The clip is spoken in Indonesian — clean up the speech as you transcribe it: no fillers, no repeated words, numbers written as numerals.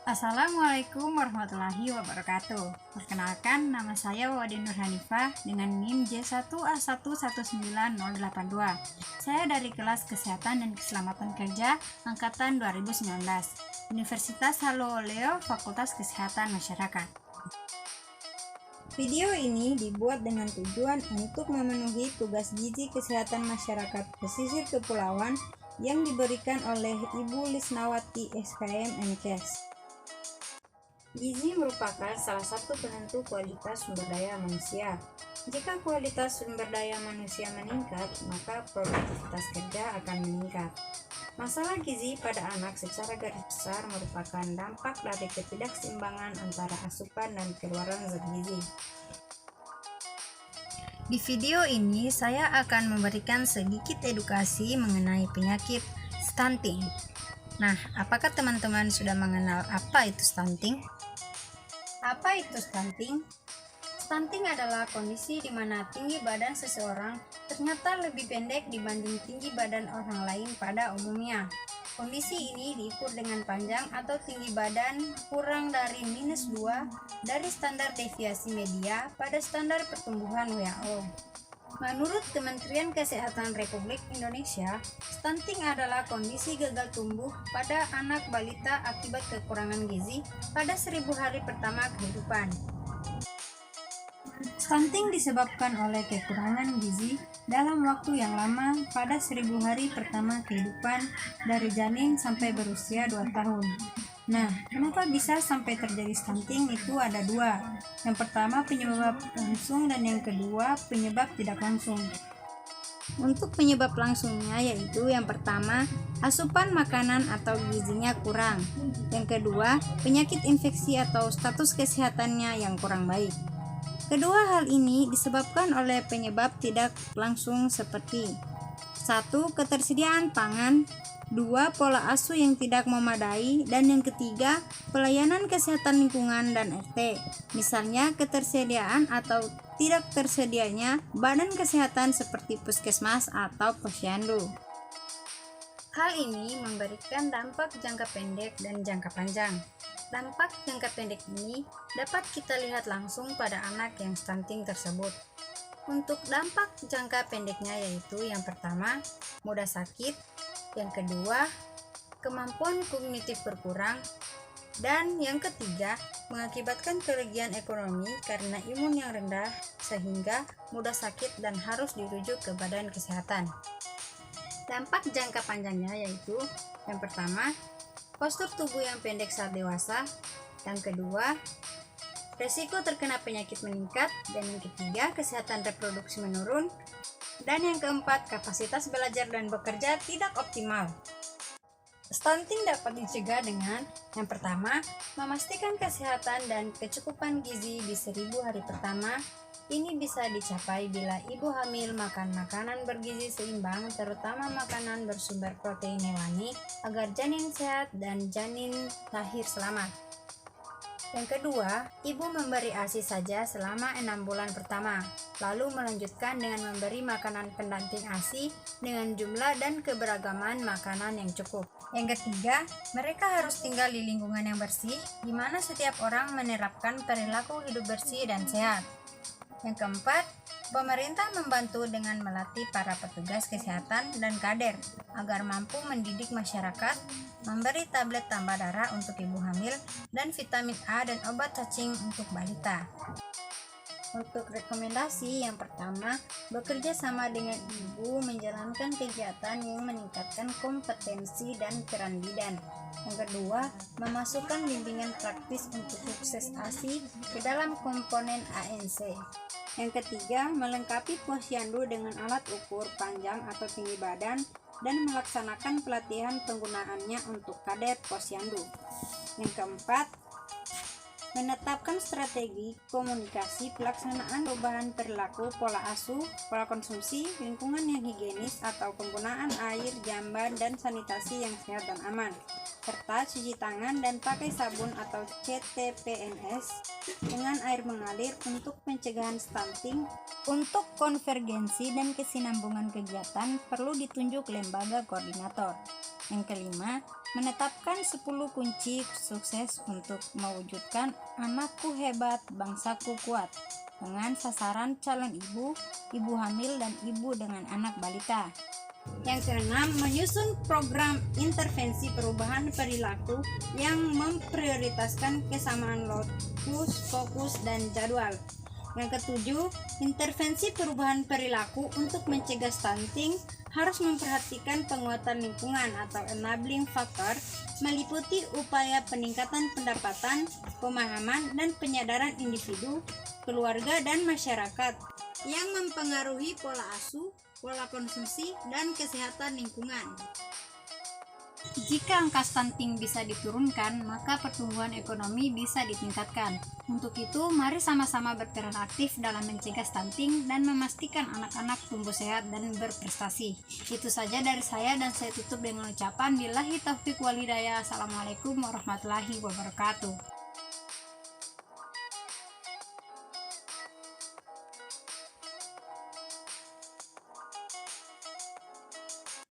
Assalamualaikum warahmatullahi wabarakatuh. Perkenalkan, nama saya Wadi Nur Hanifah dengan NIM J1A119082. Saya dari kelas Kesehatan dan Keselamatan Kerja Angkatan 2019, Universitas Haloleo Fakultas Kesehatan Masyarakat. Video ini dibuat dengan tujuan untuk memenuhi tugas gizi kesehatan masyarakat pesisir kepulauan yang diberikan oleh Ibu Lisnawati SKM MKes. Gizi merupakan salah satu penentu kualitas sumber daya manusia. Jika kualitas sumber daya manusia meningkat, maka produktivitas kerja akan meningkat. Masalah gizi pada anak secara garis besar merupakan dampak dari ketidakseimbangan antara asupan dan keluaran zat gizi. Di video ini saya akan memberikan sedikit edukasi mengenai penyakit stunting. Nah, apakah teman-teman sudah mengenal apa itu stunting? Apa itu stunting? Stunting adalah kondisi di mana tinggi badan seseorang ternyata lebih pendek dibanding tinggi badan orang lain pada umumnya. Kondisi ini diukur dengan panjang atau tinggi badan kurang dari -2 dari standar deviasi media pada standar pertumbuhan WHO. Menurut Kementerian Kesehatan Republik Indonesia, stunting adalah kondisi gagal tumbuh pada anak balita akibat kekurangan gizi pada 1000 hari pertama kehidupan. Stunting disebabkan oleh kekurangan gizi dalam waktu yang lama pada 1000 hari pertama kehidupan dari janin sampai berusia 2 tahun. Nah, kenapa bisa sampai terjadi stunting? Itu ada dua. Yang pertama penyebab langsung dan yang kedua penyebab tidak langsung. Untuk penyebab langsungnya yaitu yang pertama, asupan makanan atau gizinya kurang. Yang kedua, penyakit infeksi atau status kesehatannya yang kurang baik. Kedua hal ini disebabkan oleh penyebab tidak langsung seperti 1. Ketersediaan pangan, 2. Pola asuh yang tidak memadai, dan yang ketiga, pelayanan kesehatan lingkungan dan RT. Misalnya ketersediaan atau tidak tersedianya badan kesehatan seperti puskesmas atau posyandu. Hal ini memberikan dampak jangka pendek dan jangka panjang. Dampak jangka pendek ini dapat kita lihat langsung pada anak yang stunting tersebut. Untuk dampak jangka pendeknya yaitu yang pertama, mudah sakit, yang kedua, kemampuan kognitif berkurang, dan yang ketiga, mengakibatkan kerugian ekonomi karena imun yang rendah sehingga mudah sakit dan harus dirujuk ke badan kesehatan. Dampak jangka panjangnya yaitu yang pertama, postur tubuh yang pendek saat dewasa, yang kedua, resiko terkena penyakit meningkat, dan yang ketiga, kesehatan reproduksi menurun, dan yang keempat, kapasitas belajar dan bekerja tidak optimal. Stunting dapat dicegah dengan yang pertama, memastikan kesehatan dan kecukupan gizi di 1000 hari pertama. Ini bisa dicapai bila ibu hamil makan makanan bergizi seimbang, terutama makanan bersumber protein hewani, agar janin sehat dan janin lahir selamat. Yang kedua, ibu memberi ASI saja selama 6 bulan pertama, lalu melanjutkan dengan memberi makanan pendamping ASI dengan jumlah dan keberagaman makanan yang cukup. Yang ketiga, mereka harus tinggal di lingkungan yang bersih, di mana setiap orang menerapkan perilaku hidup bersih dan sehat. Yang keempat, pemerintah membantu dengan melatih para petugas kesehatan dan kader agar mampu mendidik masyarakat, memberi tablet tambah darah untuk ibu hamil, dan vitamin A dan obat cacing untuk balita. Untuk rekomendasi yang pertama, bekerja sama dengan ibu menjalankan kegiatan yang meningkatkan kompetensi dan peran bidan. Yang kedua, memasukkan bimbingan praktis untuk sukses ASI ke dalam komponen ANC. Yang ketiga, melengkapi posyandu dengan alat ukur panjang atau tinggi badan dan melaksanakan pelatihan penggunaannya untuk kader posyandu. Yang keempat, menetapkan strategi komunikasi pelaksanaan perubahan perilaku, pola asuh, pola konsumsi, lingkungan yang higienis atau penggunaan air, jamban, dan sanitasi yang sehat dan aman. serta cuci tangan dan pakai sabun atau CTPNS dengan air mengalir untuk pencegahan stunting. Untuk konvergensi dan kesinambungan kegiatan perlu ditunjuk lembaga koordinator. Yang kelima, menetapkan 10 kunci sukses untuk mewujudkan anakku hebat, bangsaku kuat dengan sasaran calon ibu, ibu hamil, dan ibu dengan anak balita. Yang keenam, menyusun program intervensi perubahan perilaku yang memprioritaskan kesamaan lokus, fokus, dan jadwal. Yang ketujuh, intervensi perubahan perilaku untuk mencegah stunting harus memperhatikan penguatan lingkungan atau enabling factor, meliputi upaya peningkatan pendapatan, pemahaman, dan penyadaran individu, keluarga, dan masyarakat yang mempengaruhi pola asuh, pola konsumsi, dan kesehatan lingkungan. Jika angka stunting bisa diturunkan, maka pertumbuhan ekonomi bisa ditingkatkan. Untuk itu, mari sama-sama berperan aktif dalam mencegah stunting dan memastikan anak-anak tumbuh sehat dan berprestasi. Itu saja dari saya, dan saya tutup dengan ucapan billahi taufiq wal hidayah. Assalamualaikum warahmatullahi wabarakatuh.